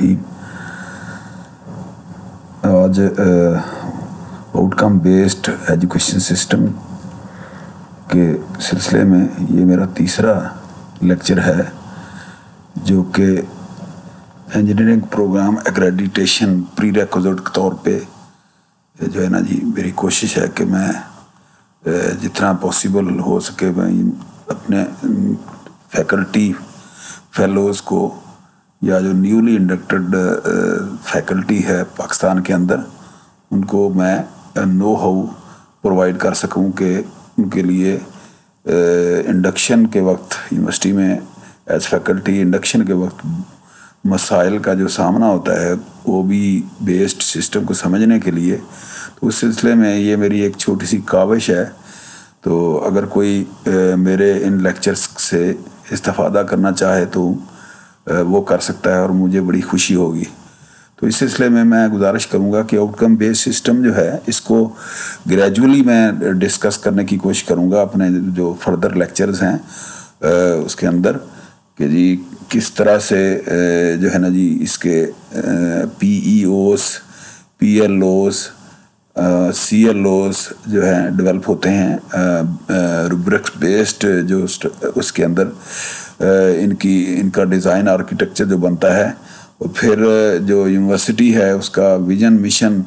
रहीम। आज outcome based education system के सिलसिले में ये मेरा तीसरा लेक्चर है, जो कि engineering program accreditation prerequisite के तौर पे जो है ना जी, मेरी कोशिश है कि मैं जितना पॉसिबल हो सके मैं अपने फैकल्टी फेलोज़ को या जो न्यूली इंडक्टेड फैकल्टी है पाकिस्तान के अंदर, उनको मैं नो हाउ प्रोवाइड कर सकूं कि उनके लिए इंडक्शन के वक्त यूनिवर्सिटी में एज फैकल्टी इंडक्शन के वक्त मसाइल का जो सामना होता है वो भी बेस्ड सिस्टम को समझने के लिए, तो उस सिलसिले में ये मेरी एक छोटी सी काविश है। तो अगर कोई मेरे इन लेक्चर्स से इस्तेफादा करना चाहे तो वो कर सकता है और मुझे बड़ी खुशी होगी। तो इस सिलसिले में मैं गुजारिश करूंगा कि आउटकम बेस्ड सिस्टम जो है इसको ग्रेजुअली मैं डिस्कस करने की कोशिश करूंगा अपने जो फर्दर लेक्चर्स हैं उसके अंदर, कि जी किस तरह से जो है ना जी इसके PEOs, PLOs, CLOs जो हैं डेवलप होते हैं रूब्रिक्स बेस्ड, जो उसके अंदर इनका डिज़ाइन आर्किटेक्चर जो बनता है, और फिर जो यूनिवर्सिटी है उसका विजन मिशन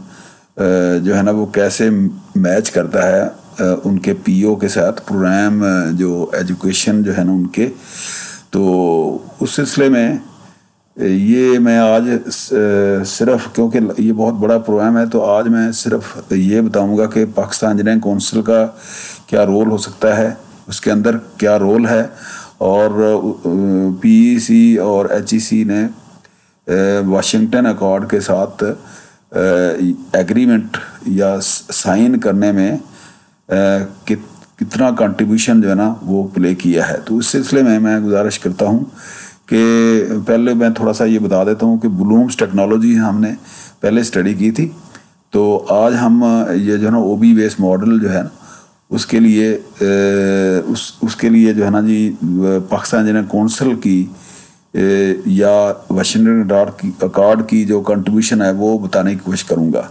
जो है ना वो कैसे मैच करता है उनके PO के साथ प्रोग्राम जो एजुकेशन जो है ना उनके। तो उस सिलसिले में ये मैं आज सिर्फ, क्योंकि ये बहुत बड़ा प्रोग्राम है, तो आज मैं सिर्फ ये बताऊंगा कि पाकिस्तान इंजीनियरिंग काउंसिल का क्या रोल हो सकता है, उसके अंदर क्या रोल है, और PEC और HEC ने वाशिंगटन अकॉर्ड के साथ एग्रीमेंट या साइन करने में कितना कंट्रीब्यूशन जो है ना वो प्ले किया है। तो उस सिलसिले में मैं गुजारिश करता हूँ कि पहले मैं थोड़ा सा ये बता देता हूँ कि ब्लूम्स टेक्नोलॉजी हमने पहले स्टडी की थी। तो आज हम ये जो है ना OB बेस्ड मॉडल जो है ना उसके लिए उसके लिए जो है ना जी पाकिस्तान इंजीनियरिंग काउंसिल की या वाशिंगटन अकॉर्ड की जो कंट्रीब्यूशन है वो बताने की कोशिश करूँगा।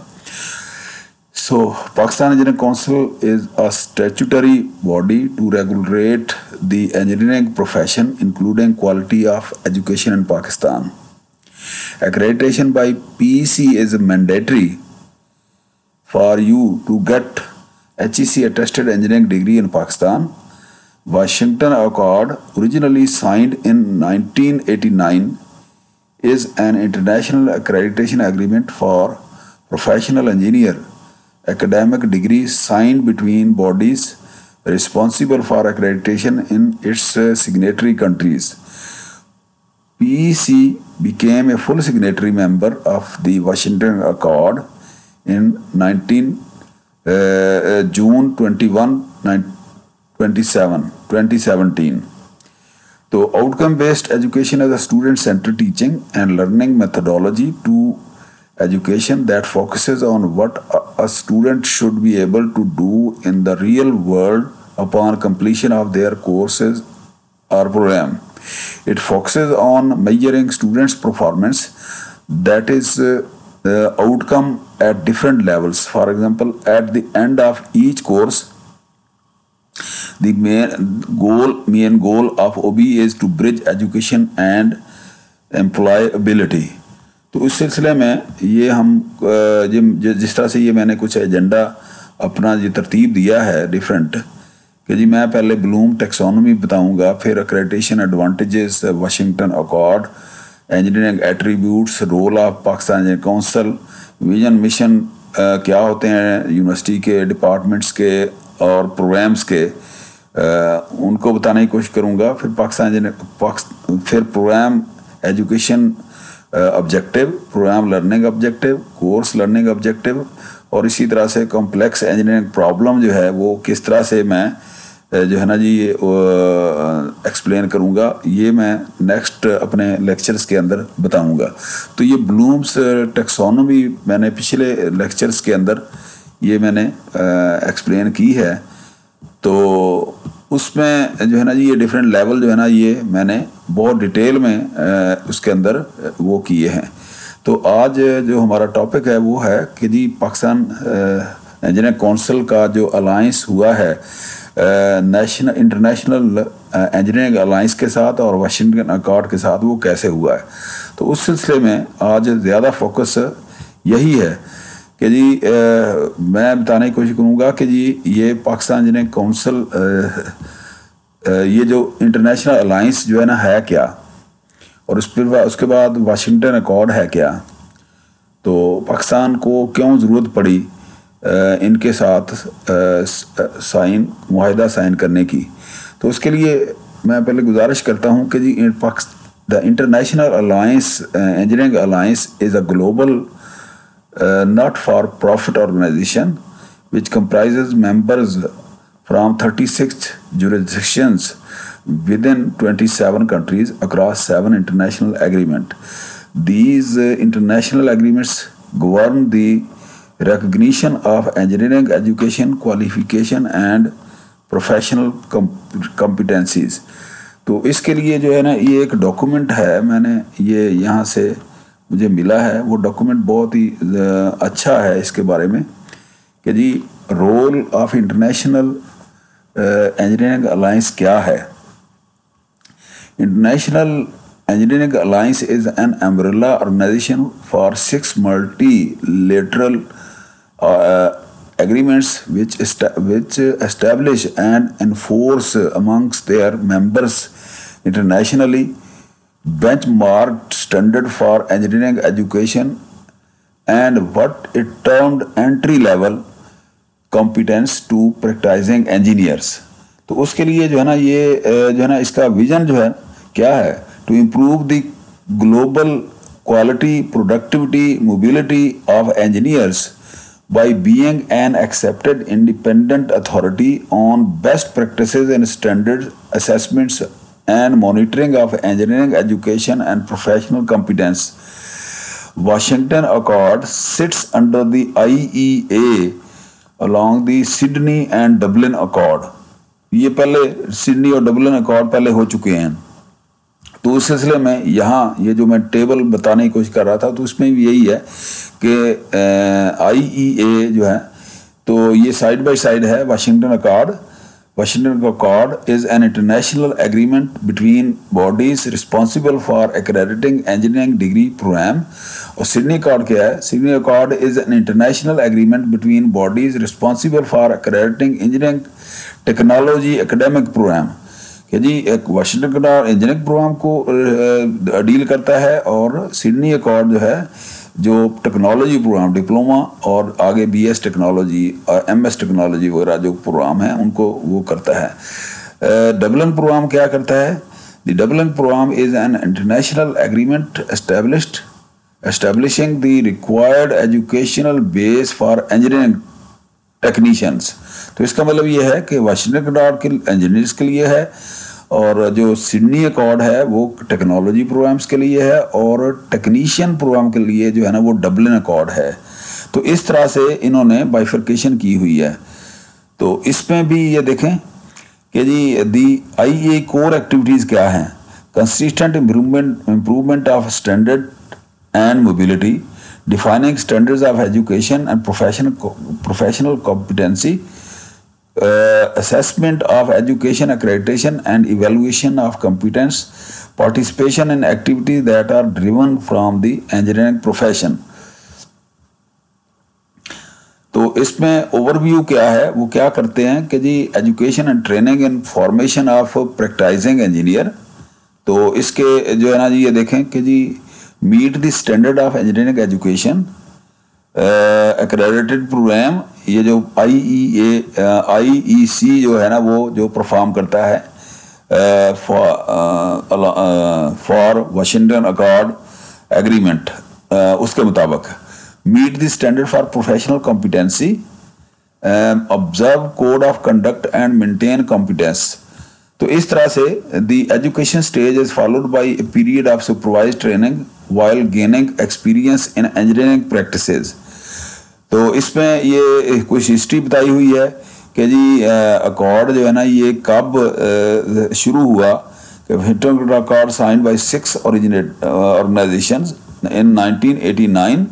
So, Pakistan Engineering Council is a statutory body to regulate the engineering profession, including quality of education in Pakistan. Accreditation by PEC is mandatory for you to get HEC attested engineering degree in Pakistan. Washington Accord, originally signed in 1989, is an international accreditation agreement for professional engineer academic degree signed between bodies responsible for accreditation in its signatory countries. PEC became a full signatory member of the Washington Accord in June 21, 2017. So, outcome-based education is a student-centered teaching and learning methodology to education that focuses on what a student should be able to do in the real world upon completion of their courses or program. It focuses on measuring students' performance, that is outcome at different levels. For example, at the end of each course, the main goal of OB is to bridge education and employability. तो उस सिलसिले में ये हम जिस तरह से ये मैंने कुछ एजेंडा अपना ये तरतीब दिया है डिफरेंट, कि जी मैं पहले ब्लूम टेक्सोनॉमी बताऊंगा, फिर accreditation advantages, Washington accord, engineering attributes, role of Pakistan engineering council, vision mission क्या होते हैं यूनिवर्सिटी के, डिपार्टमेंट्स के और प्रोग्राम्स के, उनको बताने की कोशिश करूंगा। फिर फिर program education objective, program learning objective, course learning objective, और इसी तरह से कॉम्प्लेक्स इंजीनियरिंग प्रॉब्लम जो है वो किस तरह से मैं जो है ना जी ये एक्सप्लेन करूँगा, ये मैं नेक्स्ट अपने लेक्चर्स के अंदर बताऊँगा। तो ये ब्लूम्स टेक्सोनॉमी मैंने पिछले लेक्चर्स के अंदर ये मैंने एक्सप्लेन की है। तो उसमें जो है ना जी ये डिफरेंट लेवल जो है ना ये मैंने बहुत डिटेल में उसके अंदर वो किए हैं। तो आज जो हमारा टॉपिक है वो है कि जी पाकिस्तान इंजीनियरिंग काउंसिल का जो अलायंस हुआ है इंटरनेशनल इंजीनियरिंग अलायंस के साथ और वाशिंगटन अकॉर्ड के साथ, वो कैसे हुआ है। तो उस सिलसिले में आज ज़्यादा फोकस यही है कि जी मैं बताने की कोशिश करूँगा कि जी ये पाकिस्तान इंजीनियरिंग काउंसिल ये जो इंटरनेशनल अलायंस जो है ना है क्या, और उसके बाद वाशिंगटन अकॉर्ड है क्या, तो पाकिस्तान को क्यों ज़रूरत पड़ी इनके साथ मुआहिदा साइन करने की। तो उसके लिए मैं पहले गुजारिश करता हूँ कि जी the international alliance engineering alliance is a global not for profit organization which comprises members from 36 jurisdictions within 27 countries across 7 international agreements. These international agreements govern the recognition of engineering education, qualification and professional competencies. तो इसके लिए जो है ना ये एक document है, मैंने ये यहाँ से मुझे मिला है, वो डॉक्यूमेंट बहुत ही अच्छा है इसके बारे में कि जी role of international engineering alliance क्या है। International engineering alliance is an umbrella organization for 6 multilateral agreements which establish and enforce amongst their members internationally benchmarked standard for engineering education and what it termed entry level competence to practicing engineers। तो उसके लिए जो है ना ये जो है ना इसका विजन जो है क्या है, to improve the global quality, productivity, mobility of engineers by being an accepted independent authority on best practices and standard assessments and monitoring of engineering education and professional competence. Washington Accord sits under the IEA along the Sydney and Dublin Accord. ये पहले Sydney और Dublin accord पहले हो चुके हैं। तो उस सिलसिले में यहाँ ये जो मैं टेबल बताने की कोशिश कर रहा था, तो उसमें भी यही है कि IEA जो है तो ये साइड बाय साइड है Washington accord. Washington Accord is an international agreement between bodies responsible for accrediting engineering degree program. और Sydney Accord क्या है? Sydney Accord is an international agreement between bodies responsible for accrediting engineering technology academic program. कि जी एक Washington accord engineering programme को deal करता है और Sydney accord जो है जो टेक्नोलॉजी प्रोग्राम, डिप्लोमा और आगे BS टेक्नोलॉजी और MS टेक्नोलॉजी वगैरह जो प्रोग्राम है उनको वो करता है। डबलिन प्रोग्राम क्या करता है? The Dublin program is an international agreement establishing the required educational base for engineering technicians. तो इसका मतलब ये है कि वाशिंगटन अकॉर्ड के इंजीनियर्स के लिए है और जो सिडनी अकॉर्ड है वो टेक्नोलॉजी प्रोग्राम्स के लिए है और टेक्नीशियन प्रोग्राम के लिए जो है ना वो डबलिन अकॉर्ड है। तो इस तरह से इन्होंने बाइफर्केशन की हुई है। तो इसमें भी ये देखें कि जी दी IEA कोर एक्टिविटीज़ क्या हैं? Consistent improvement of standard and mobility, defining standards of education and professional competency, assessment of education accreditation and evaluation of competence, participation in activities that are driven from the engineering profession। तो इसमें overview क्या है, वो क्या करते हैं कि जी education and training and formation of practicing engineer. तो इसके जो है ना जी ये देखें कि जी meet the standard of engineering education accredited program, ये जो IEC जो है ना वो जो परफॉर्म करता है फॉर वाशिंगटन अकॉर्ड एग्रीमेंट उसके मुताबिक meet the standard for professional competency, observe code of conduct and maintain competence. तो इस तरह से the education stage is followed by a period of supervised training while gaining experience in engineering practices. तो इसमें ये कुछ हिस्ट्री बताई हुई है कि जी अकॉर्ड जो है ना ये कब शुरू हुआ कि Washington accord sign by 6 organisations in 1989,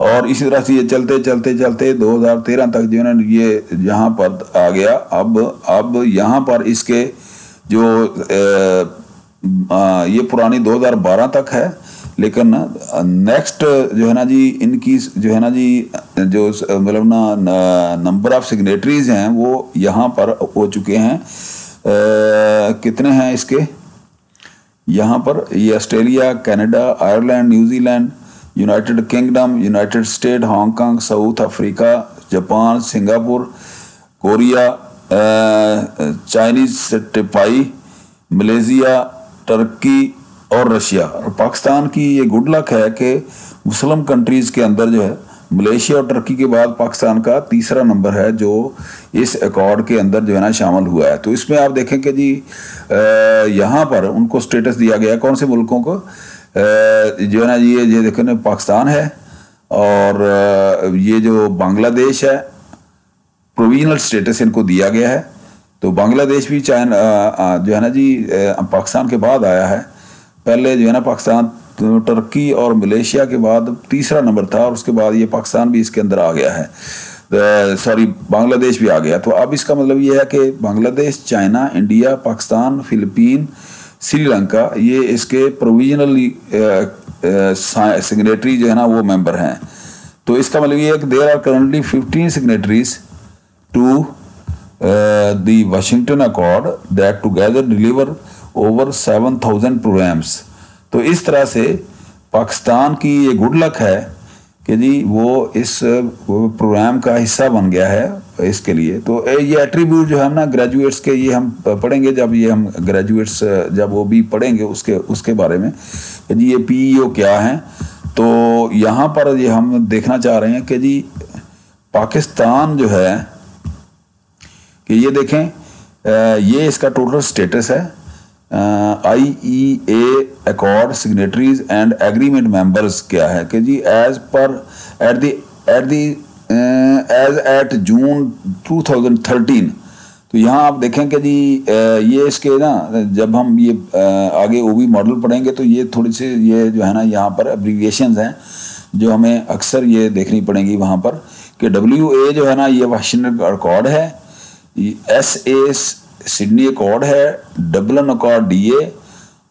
और इसी तरह से ये चलते चलते चलते 2013 तक जो है ना ये यहाँ पर आ गया। अब यहाँ पर इसके जो ये पुरानी 2012 तक है, लेकिन नेक्स्ट जो है ना जी इनकी जो है ना जी जो मतलब ना नंबर ऑफ सिग्नेटरीज हैं वो यहाँ पर हो चुके हैं। कितने हैं इसके यहाँ पर? ये Australia, Canada, Ireland, New Zealand, United Kingdom, United State, Hong Kong, South Africa, Japan, Singapore, Korea, Chinese Taipei, Malaysia, Turkey और रशिया। और पाकिस्तान की ये गुड लक है कि मुस्लिम कंट्रीज के अंदर जो है मलेशिया और टर्की के बाद पाकिस्तान का तीसरा नंबर है जो इस अकॉर्ड के अंदर जो है ना शामिल हुआ है। तो इसमें आप देखें कि जी यहाँ पर उनको स्टेटस दिया गया, कौन से मुल्कों को जो है ना ये देखें ना, पाकिस्तान है और ये जो बांग्लादेश है, प्रोविजनल स्टेटस इनको दिया गया है। तो बांग्लादेश भी चाइना जो है ना जी पाकिस्तान के बाद आया है। पहले जो है ना पाकिस्तान टर्की और मलेशिया के बाद तीसरा नंबर था, और उसके बाद ये पाकिस्तान भी इसके अंदर आ गया है, सॉरी बांग्लादेश भी आ गया। तो अब इसका मतलब ये है कि Bangladesh, China, India, Pakistan, Philippine, Sri Lanka ये इसके प्रोविजनली सिग्नेटरी जो है ना वो मेंबर हैं। तो इसका मतलब ये है कि there are currently 15 signatories to the Washington accord that together deliver over 7,000 programs. तो इस तरह से पाकिस्तान की ये गुड लक है कि जी वो इस प्रोग्राम का हिस्सा बन गया है इसके लिए। तो ये एट्रीब्यूट जो है ना ग्रेजुएट्स के, ये हम पढ़ेंगे जब ये हम ग्रेजुएट्स जब वो भी पढ़ेंगे उसके बारे में कि जी ये पीईओ क्या है। तो यहाँ पर ये हम देखना चाह रहे हैं कि जी पाकिस्तान जो है कि ये देखें ये इसका टोटल स्टेटस है। IEA accord signatories and agreement members क्या है कि जी एज एट जून 2013। तो यहाँ आप देखें कि जी ये इसके ना जब हम ये आगे OB मॉडल पढ़ेंगे तो ये थोड़ी सी ये जो है ना यहाँ पर एब्रीविएशंस हैं जो हमें अक्सर ये देखनी पड़ेंगी वहाँ पर कि WA जो है ना ये वाशिंगटन अकॉर्ड है, SA सिडनी अकॉर्ड है, डबलिन अकॉर्ड DA,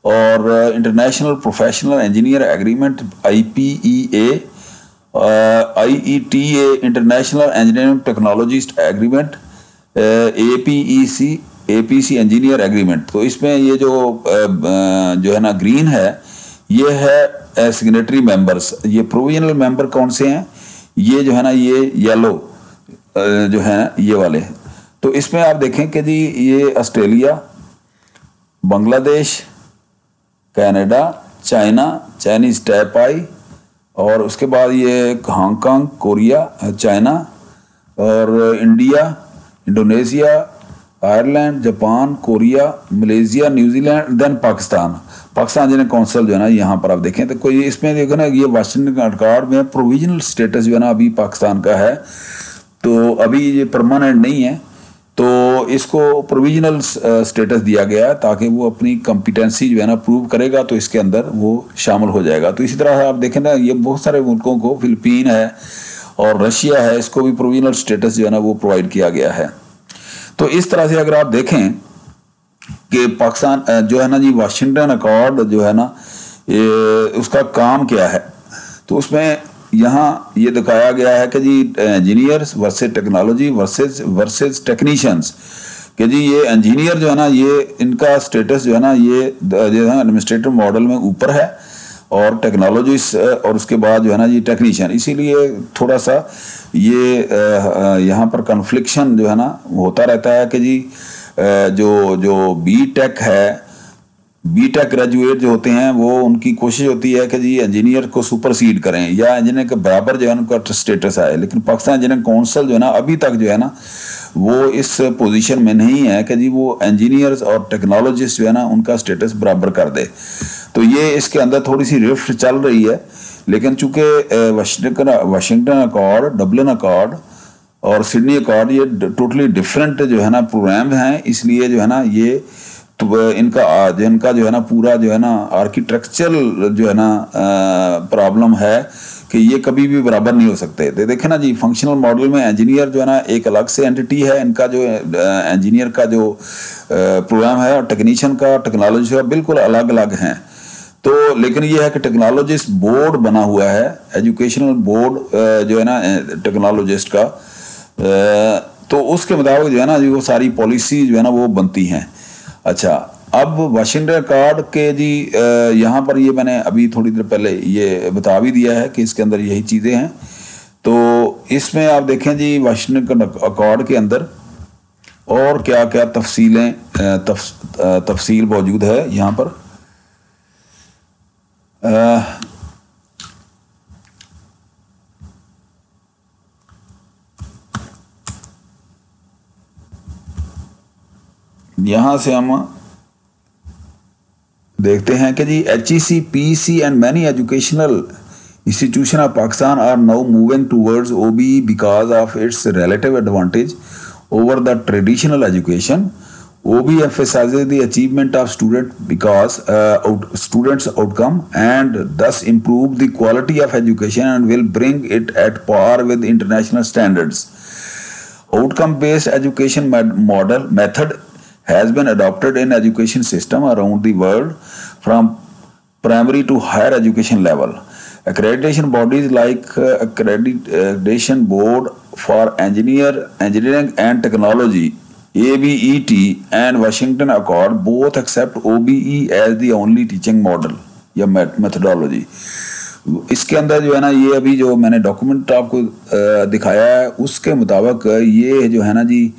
और international professional engineer agreement IPEA, IETA international engineering technologist agreement, APC engineer agreement. तो इसमें ये जो है ना ग्रीन है ये है सिग्नेटरी मेंबर्स। ये प्रोविजनल मेंबर कौन से हैं? ये जो है ना ये येलो जो है ये वाले। तो इसमें आप देखें कि जी ये Australia, Bangladesh, Canada, China, Chinese Taipei, और उसके बाद ये हांगकांग, कोरिया, चाइना, और India, Indonesia, Ireland, Japan, Korea, Malaysia, New Zealand, then Pakistan जिन्हें कौंसल जो है ना यहाँ पर आप देखें। तो कोई इसमें देखो ना ये वाशिंगटन अकॉर्ड में प्रोविजनल स्टेटस जो है ना अभी पाकिस्तान का है, तो अभी ये परमानेंट नहीं है। तो इसको प्रोविजनल स्टेटस दिया गया है ताकि वो अपनी कॉम्पिटेंसी जो है ना प्रूव करेगा तो इसके अंदर वो शामिल हो जाएगा। तो इसी तरह आप देखें ना ये बहुत सारे मुल्कों को, फिलीपीन है और रशिया है, इसको भी प्रोविजनल स्टेटस जो है ना वो प्रोवाइड किया गया है। तो इस तरह से अगर आप देखें कि पाकिस्तान जो है ना जी वाशिंगटन अकॉर्ड जो है ना ये उसका काम क्या है, तो उसमें यहाँ ये दिखाया गया है कि जी engineers versus technology versus technicians कि जी ये इंजीनियर जो है ना ये इनका स्टेटस जो है ना ये जो है एडमिनिस्ट्रेटिव मॉडल में ऊपर है, और टेक्नोलॉजिस्ट और उसके बाद जो है ना ये टेक्नीशियन। इसीलिए थोड़ा सा ये यहाँ पर कन्फ्लिक्शन जो है ना होता रहता है कि जी जो बीटेक है, बीटेक ग्रेजुएट जो होते हैं वो उनकी कोशिश होती है कि जी इंजीनियर को सुपरसीड करें या इंजीनियर के बराबर जो है उनका स्टेटस आए। लेकिन पाकिस्तान इंजीनियरिंग काउंसिल जो है ना अभी तक जो है ना वो इस पोजीशन में नहीं है कि जी वो इंजीनियर्स और टेक्नोलॉजिस्ट जो है ना उनका स्टेटस बराबर कर दे। तो ये इसके अंदर थोड़ी सी रिफ्ट चल रही है। लेकिन चूंकि वाशिंगटन अकॉर्ड, डबलिन अकॉर्ड और सिडनी अकॉर्ड ये टोटली डिफरेंट जो है ना प्रोग्राम हैं, इसलिए जो है ना ये तो इनका जो है ना पूरा जो है ना आर्किटेक्चरल जो है ना प्रॉब्लम है कि ये कभी भी बराबर नहीं हो सकते। देखे ना जी, फंक्शनल मॉडल में इंजीनियर जो है ना एक अलग से एंटिटी है, इनका जो इंजीनियर का जो प्रोग्राम है और टेक्नीशियन का, टेक्नोलॉजी का बिल्कुल अलग अलग हैं। तो लेकिन ये है कि टेक्नोलॉजिस्ट बोर्ड बना हुआ है, एजुकेशनल बोर्ड जो है ना टेक्नोलॉजिस्ट का, तो उसके मुताबिक जो है ना वो सारी पॉलिसी जो है ना वो बनती हैं। अच्छा, अब वाशिंगटन अकॉर्ड के जी यहाँ पर ये मैंने अभी थोड़ी देर पहले ये बता भी दिया है कि इसके अंदर यही चीज़ें हैं। तो इसमें आप देखें जी वाशिंगटन अकॉर्ड के अंदर और क्या क्या तफसील मौजूद है यहाँ पर। यहाँ से हम देखते हैं कि जी HEC, PEC and many educational institutions of Pakistan are now moving towards OBE because of its relative advantage over the traditional education. OBE emphasizes the achievement of students' outcome and thus improve the quality of education and will bring it at par with international standards. Outcome-based education method has been adopted in education system around the world from primary to higher education level. Accreditation bodies like Accreditation Board for Engineering and Technology ABET and Washington Accord both accept OBE as the only teaching model या methodology. इसके अंदर जो है ना ये अभी जो मैंने डॉक्यूमेंट आपको दिखाया है उसके मुताबिक ये जो है ना जी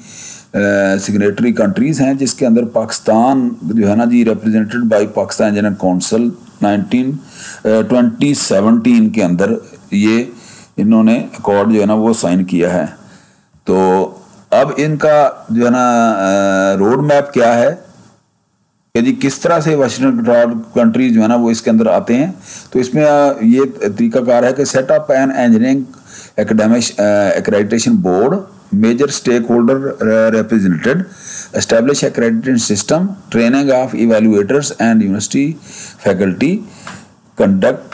सिग्नेटरी कंट्रीज हैं, जिसके अंदर पाकिस्तान जो है ना जी represented by Pakistan engineering council 2017 के अंदर ये इन्होंने अकॉर्ड जो है ना वो साइन किया है। तो अब इनका जो है ना रोड मैप क्या है कि जी किस तरह से वेस्टर्न कंट्रीज जो है ना वो इसके अंदर आते हैं। तो इसमें ये तरीकाकार है कि set up an engineering academic accreditation board, major stakeholder represented, establish accreditation system, training of evaluators and university faculty, conduct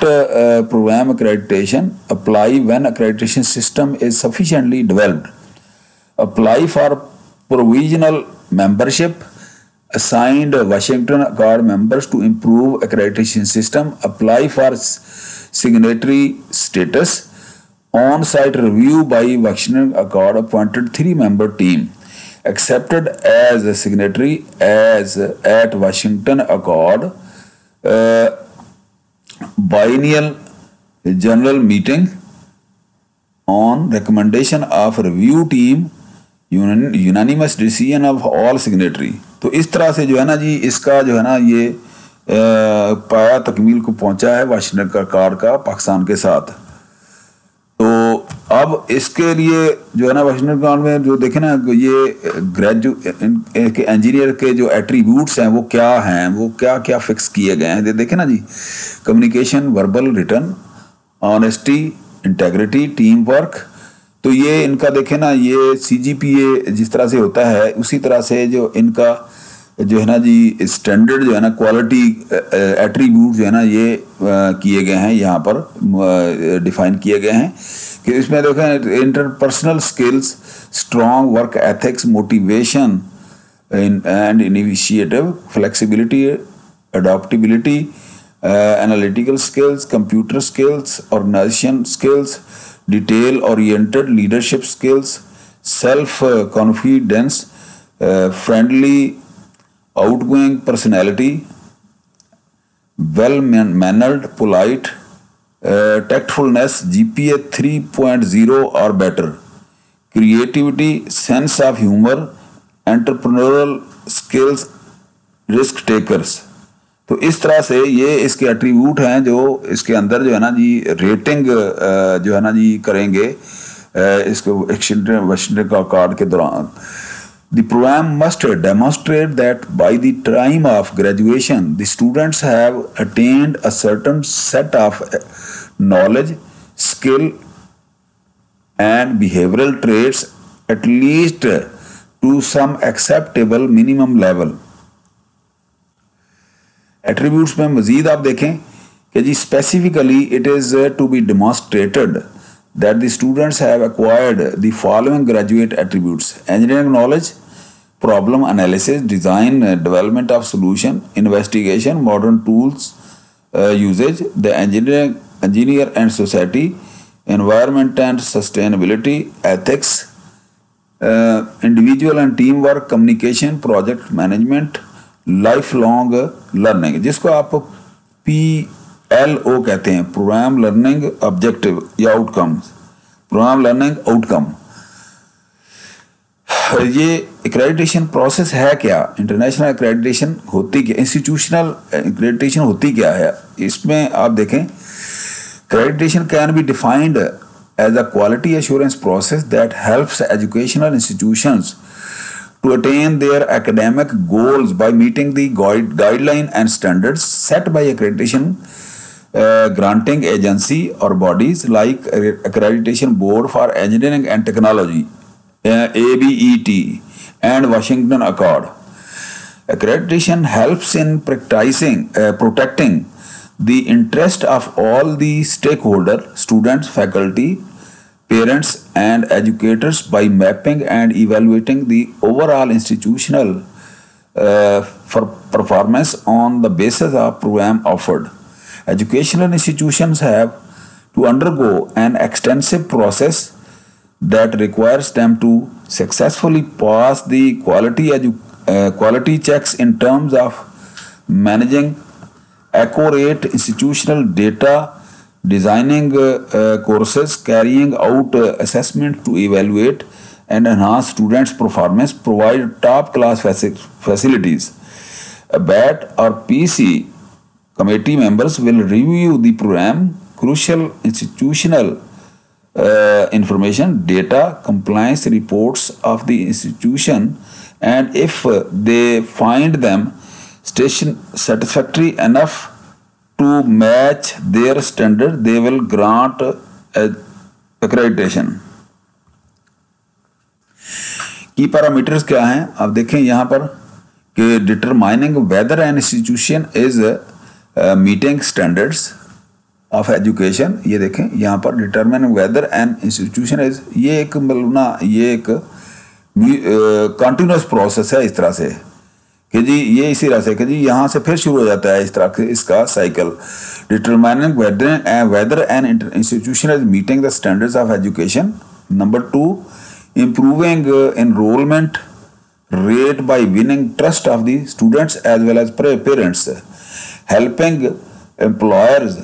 program accreditation, apply when accreditation system is sufficiently developed, apply for provisional membership, assigned Washington Accord members to improve accreditation system, apply for signatory status, on-site review by Washington Accord appointed 3-member team, accepted as a signatory as at Washington Accord biennial general meeting on recommendation of review team, unanimous decision of all signatory. तो इस तरह से जो है ना जी इसका जो है ना ये पाया तकमील को पहुंचा है वाशिंगटन अकॉर्ड का पाकिस्तान के साथ। तो अब इसके लिए जो है ना वाशिंगटन अकॉर्ड में जो देखे ना ये ग्रेजुएट इंजीनियर के जो एट्रीब्यूट्स हैं वो क्या हैं, वो क्या क्या फिक्स किए गए हैं। देखे ना जी, communication, verbal, written, honesty, integrity, team work. तो ये इनका देखे ना ये CGPA जिस तरह से होता है उसी तरह से जो इनका जो है ना जी स्टैंडर्ड जो है ना क्वालिटी एट्रीब्यूट जो है ना ये किए गए हैं, यहाँ पर डिफाइन किए गए हैं कि इसमें देखें interpersonal skills, strong work ethics, motivation and initiative, flexibility, adaptability, analytical skills, computer skills, organization skills, detail oriented leadership skills, self confidence, friendly outgoing personality, well-mannered, polite, tactfulness, GPA 3.0 or better, creativity, sense of humor, entrepreneurial skills, risk takers। तो इस तरह से ये इसके attribute हैं जो इसके अंदर जो है ना जी रेटिंग जो है ना जी करेंगे इसको वाशिंगटन अकॉर्ड के दौरान। The program must demonstrate that by the time of graduation, the students have attained a certain set of knowledge, skill, and behavioral traits at least to some acceptable minimum level. Attributes में मजीद आप देखें कि जी specifically it is to be demonstrated that the students have acquired the following graduate attributes: engineering knowledge, problem analysis, design, development of solution, investigation, modern tools usage, the engineer and society, environment and sustainability, ethics, individual and teamwork, communication, project management, lifelong learning, जिसको आप PLO कहते हैं, programme learning objective या outcome, programme learning outcome. ये accreditation process है क्या, international accreditation होती क्या, इंस्टीट्यूशनल एक्रेडिटेशन होती क्या है? इसमें आप देखें, accreditation can be defined as a quality assurance process that helps educational institutions to attain their academic goals by meeting the guideline and standards set by accreditation granting agency or bodies like Accreditation Board for Engineering and Technology ABET and Washington Accord. Accreditation helps in protecting the interest of all the stakeholders, students, faculty, parents and educators by mapping and evaluating the overall institutional performance on the basis of program offered. Educational institutions have to undergo an extensive process that requires them to successfully pass the quality checks in terms of managing accurate institutional data, designing courses, carrying out assessment to evaluate and enhance students' performance, provide top-class facilities. A BAT or PC committee members will review the program, crucial institutional information, data, compliance reports of the institution, and if they find them satisfactory enough to match their standard, they will grant accreditation. की parameters क्या हैं आप देखें यहाँ पर कि determining weather an institution is meeting standards of education, ये देखें यहाँ पर determining weather an institution is, ये एक मतलब ना ये एक कंटिन्यूस प्रोसेस है इस तरह से कि जी ये इसी तरह से कि जी यहाँ से फिर शुरू हो जाता है इस तरह से इसका cycle. Determining weather an institution is meeting the standards of education. Number 2, improving enrollment rate by winning trust of the students as well as parents, helping employers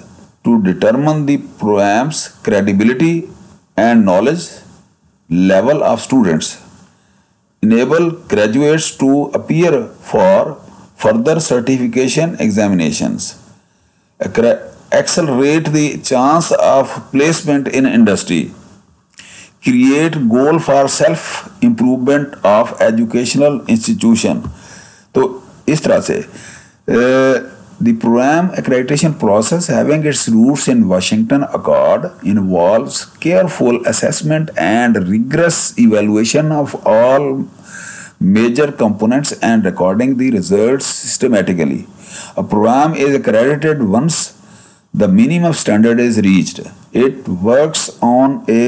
to determine the program's credibility and knowledge level of students, enable graduates to appear for further certification examinations, accelerate the chance of placement in industry, create goal for self improvement of educational institution। तो इस तरह से the program accreditation process having its roots in Washington Accord involves careful assessment and rigorous evaluation of all major components and recording the results systematically. A program is accredited once the minimum standard is reached. It works on a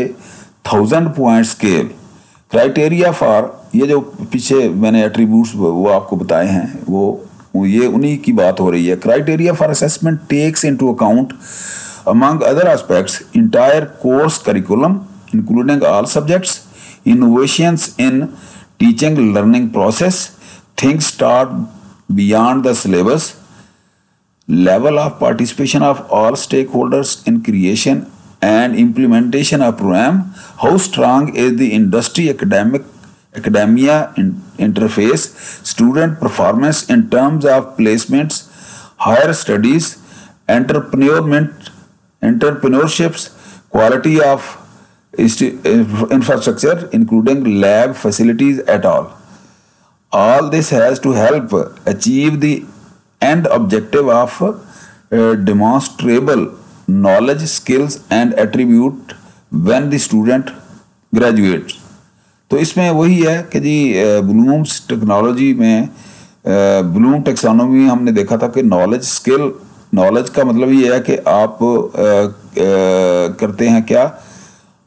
1000 point scale. Criteria for, ये जो पीछे मैंने attributes वो आपको बताए हैं वो ये उन्हीं की बात हो रही है। Criteria for assessment takes into account among other aspects entire course curriculum including all subjects, innovations in teaching learning process, things taught beyond the syllabus, level of participation of all stakeholders in creation and implementation of program, how strong is the industry academia interface, student performance in terms of placements, higher studies, entrepreneurships, quality of infrastructure including lab facilities et al. All this has to help achieve the end objective of demonstrable knowledge, skills and attribute when the student graduates। तो इसमें वही है कि जी blooms technology में Bloom taxonomy में हमने देखा था कि नॉलेज स्किल, नॉलेज का मतलब ये है कि आप करते हैं क्या,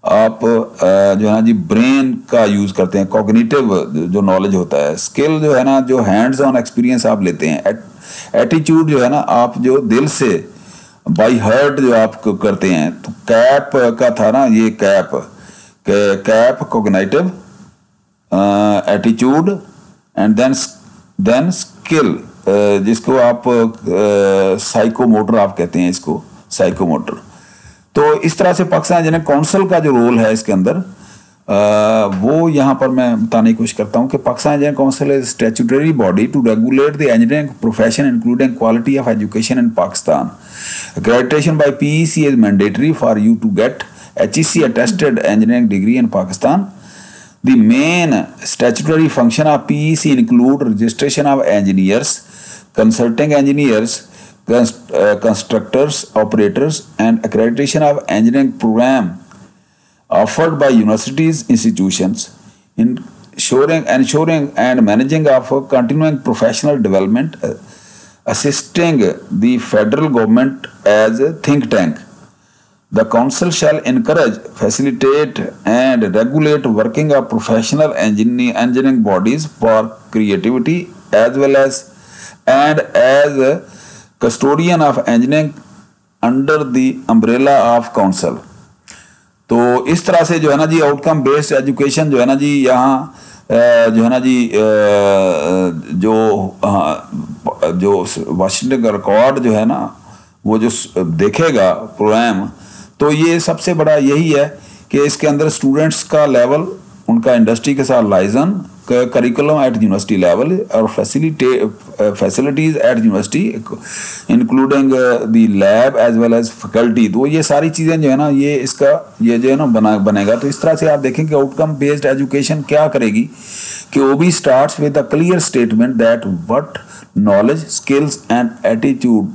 आप जो है ना जी ब्रेन का यूज करते हैं, कॉग्निटिव जो नॉलेज होता है। स्किल जो है ना, जो हैंड्स ऑन एक्सपीरियंस आप लेते हैं। एटीट्यूड जो है ना, आप जो दिल से बाई हार्ट जो आप करते हैं। तो कैप का था ना, ये कैप cognitive, attitude and then skill, जिसको आप साइकोमोटर आप कहते हैं, इसको साइकोमोटर। तो इस तरह से पाकिस्तान इंजीनियरिंग काउंसिल का जो रोल है इसके अंदर, वो यहाँ पर मैं बताने की कोशिश करता हूँ कि Pakistan engineering council is statutory body to regulate the engineering profession including quality of education in Pakistan. Accreditation by PEC is mandatory for you to get HEC attested engineering degree in Pakistan. The main statutory function of PEC include registration of engineers, consulting engineers, constructors, operators, and accreditation of engineering program offered by universities, institutions, ensuring and managing of continuing professional development, assisting the federal government as a think tank. The council shall encourage, facilitate, and regulate working of professional engineering bodies for creativity as well as a custodian of engineering under the umbrella of council. तो इस तरह से जो है ना जी outcome based education जो है ना जी यहाँ जो है ना जी जो वाशिंगटन रिकॉर्ड जो है ना, वो जो देखेगा प्रोग्राम, तो ये सबसे बड़ा यही है कि इसके अंदर स्टूडेंट्स का लेवल, उनका इंडस्ट्री के साथ liaison, curriculum at university level और facilities at university including the lab as well as faculty. तो ये सारी चीज़ें जो है ना, ये जो है ना बनेगा। तो इस तरह से आप देखें कि आउटकम बेस्ड एजुकेशन क्या करेगी कि OB starts with a clear statement that what knowledge, skills and attitude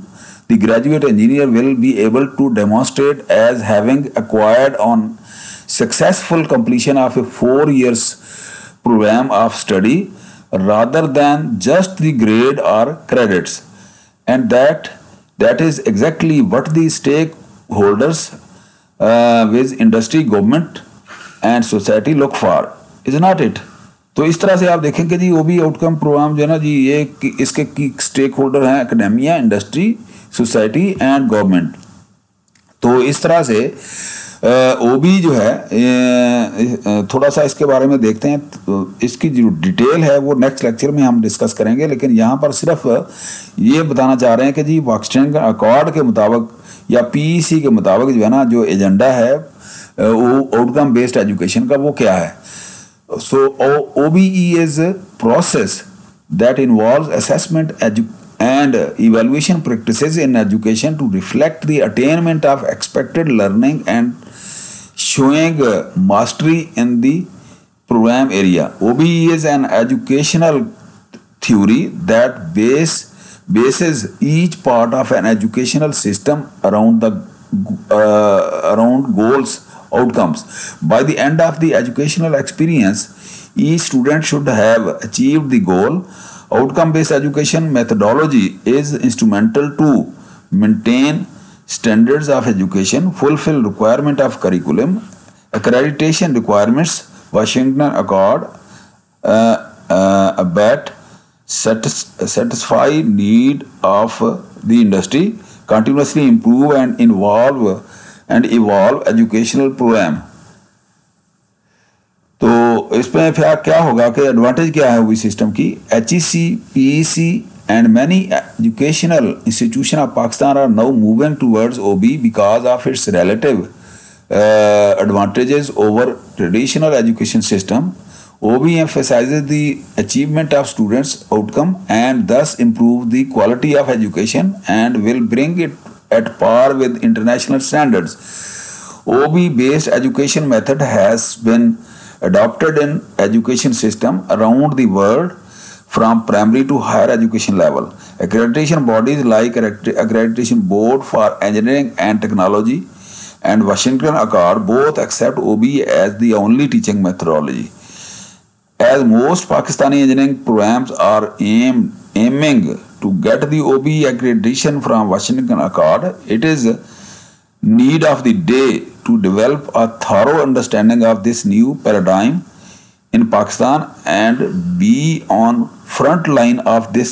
the graduate engineer will be able to demonstrate as having acquired on successful completion of a 4 years program of study rather than just the grade or credits, and that is exactly what the stakeholders with industry, government and society look for, is not it? तो इस तरह से आप देखें कि जी OB outcome programme जो है ना जी, ये इसके स्टेक होल्डर हैं academia, industry, society and government. तो इस तरह से OB जो है थोड़ा सा इसके बारे में देखते हैं। तो इसकी जो डिटेल है वो नेक्स्ट लेक्चर में हम डिस्कस करेंगे, लेकिन यहाँ पर सिर्फ ये बताना चाह रहे हैं कि जी वाशिंगटन अकॉर्ड के मुताबिक या PEC के मुताबिक जो है ना, जो एजेंडा है आउटकम बेस्ड एजुकेशन का, वो क्या है। So OBE is a process that involves assessment and evaluation practices in education to reflect the attainment of expected learning and showing mastery in the program area. OBE is an educational theory that bases each part of an educational system around goals, outcomes. By the end of the educational experience, each student should have achieved the goal. Outcome-based education methodology is instrumental to maintain standards of education, fulfill requirement of curriculum, accreditation requirements, Washington Accord, abet, satisfy need of the industry, continuously improve and evolve educational program. तो इसमें फिर क्या होगा कि advantage क्या है OB system की। HEC, PEC and many educational institutions of Pakistan are now moving towards OB because of its relative advantages over traditional education system. OB emphasizes the achievement of students' outcome and thus improve the quality of education and will bring it at par with international standards. OB-based education method has been adopted in education system around the world from primary to higher education level. Accreditation bodies like Accreditation Board for Engineering and Technology and Washington Accord both accept OB as the only teaching methodology. As most Pakistani engineering programs are aiming to get the OB accreditation from Washington Accord, it is need of the day to develop a thorough understanding of this new paradigm in Pakistan and be on front line of this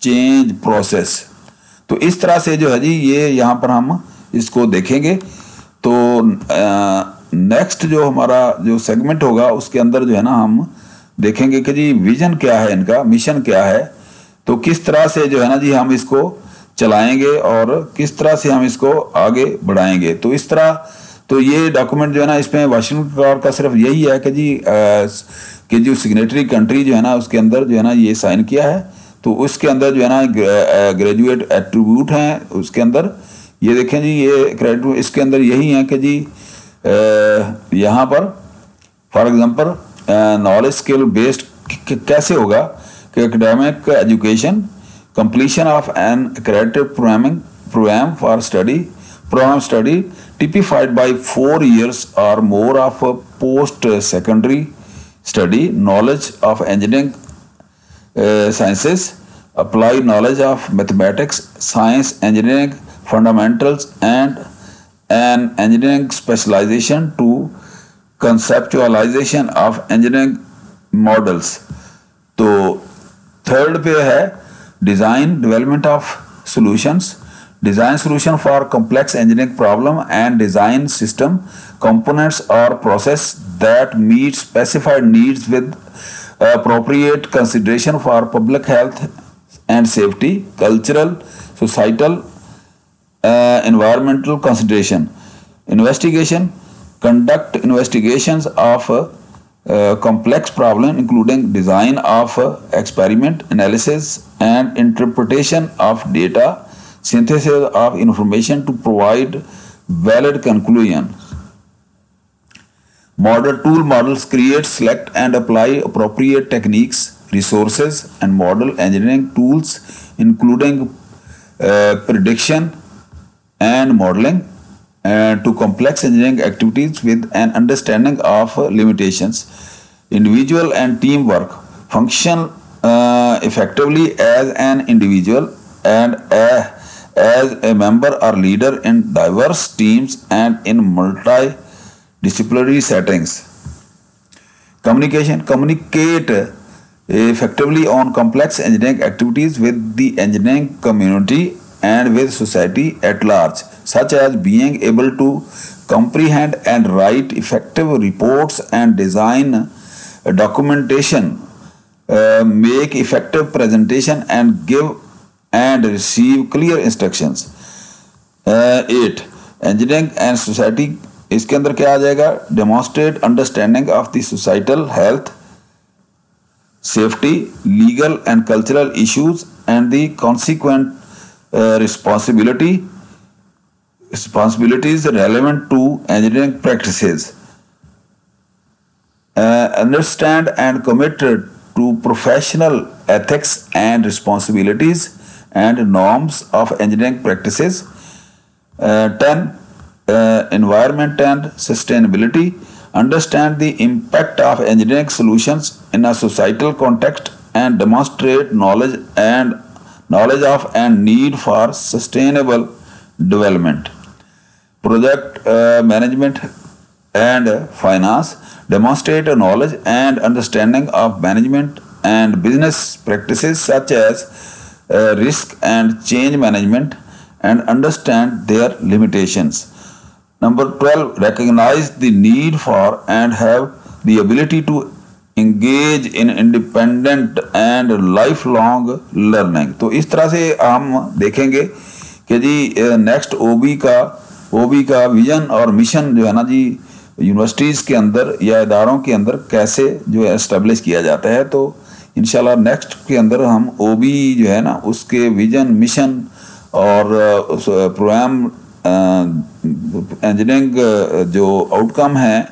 change process. तो इस तरह से जो है जी ये यहाँ पर हम इसको देखेंगे। तो नेक्स्ट जो हमारा जो सेगमेंट होगा उसके अंदर जो है ना हम देखेंगे कि जी विजन क्या है, इनका मिशन क्या है, तो किस तरह से जो है ना जी हम इसको चलाएंगे और किस तरह से हम इसको आगे बढ़ाएंगे। तो इस तरह तो ये डॉक्यूमेंट जो है ना इसमें वाशिंगटन अकॉर्ड का सिर्फ यही है कि जी कि जो सिग्नेटरी कंट्री जो है ना उसके अंदर जो है ना ये साइन किया है, तो उसके अंदर जो है ना ग्रेजुएट एट्रीब्यूट हैं उसके अंदर ये देखें जी ये क्रेडिट इसके अंदर यही है कि जी यहाँ पर for example knowledge skill based कैसे होगा कि academic education completion of an accredited program for program study typified by 4 years or more of a post-secondary study, knowledge of engineering sciences, applied knowledge of mathematics, science, engineering fundamentals, and an engineering specialization to conceptualization of engineering models. तो third पे है design development of solutions, design solution for complex engineering problem and design system components or process that meet specified needs with appropriate consideration for public health and safety, cultural, societal, environmental consideration. Investigation, conduct investigations of complex problem including design of experiment, analysis and interpretation of data, synthesis of information to provide valid conclusions. Tool models create, select and apply appropriate techniques, resources and model engineering tools including prediction and modeling to complex engineering activities with an understanding of limitations. Individual and teamwork function effectively as an individual and as a member or leader in diverse teams and in multidisciplinary settings. Communication, communicate effectively on complex engineering activities with the engineering community and with society at large, such as being able to comprehend and write effective reports and design documentation, make effective presentation and give and receive clear instructions. 8. Engineering and society, इसके अंदर क्या आ जाएगा? Demonstrate understanding of the societal health, safety, legal and cultural issues and the consequent responsibilities relevant to engineering practices. Understand and commit to professional ethics and responsibilities and norms of engineering practices. 10. Environment and sustainability. Understand the impact of engineering solutions in a societal context and demonstrate knowledge of and need for sustainable development. Project management and finance. Demonstrate a knowledge and understanding of management and business practices such as risk and change management and understand their limitations. Number 12, recognize the need for and have the ability to engage in independent and lifelong learning. तो इस तरह से हम देखेंगे कि जी next ओबी का vision और mission जो है ना जी यूनिवर्सिटीज़ के अंदर या इदारों के अंदर कैसे जो है एस्टेब्लिश किया जाता है। तो इंशाल्लाह नेक्स्ट के अंदर हम ओबी जो है ना उसके विजन मिशन और प्रोग्राम इंजीनियरिंग जो आउटकम है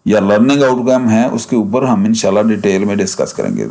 या लर्निंग आउटकम है उसके ऊपर हम इंशाल्लाह डिटेल में डिस्कस करेंगे।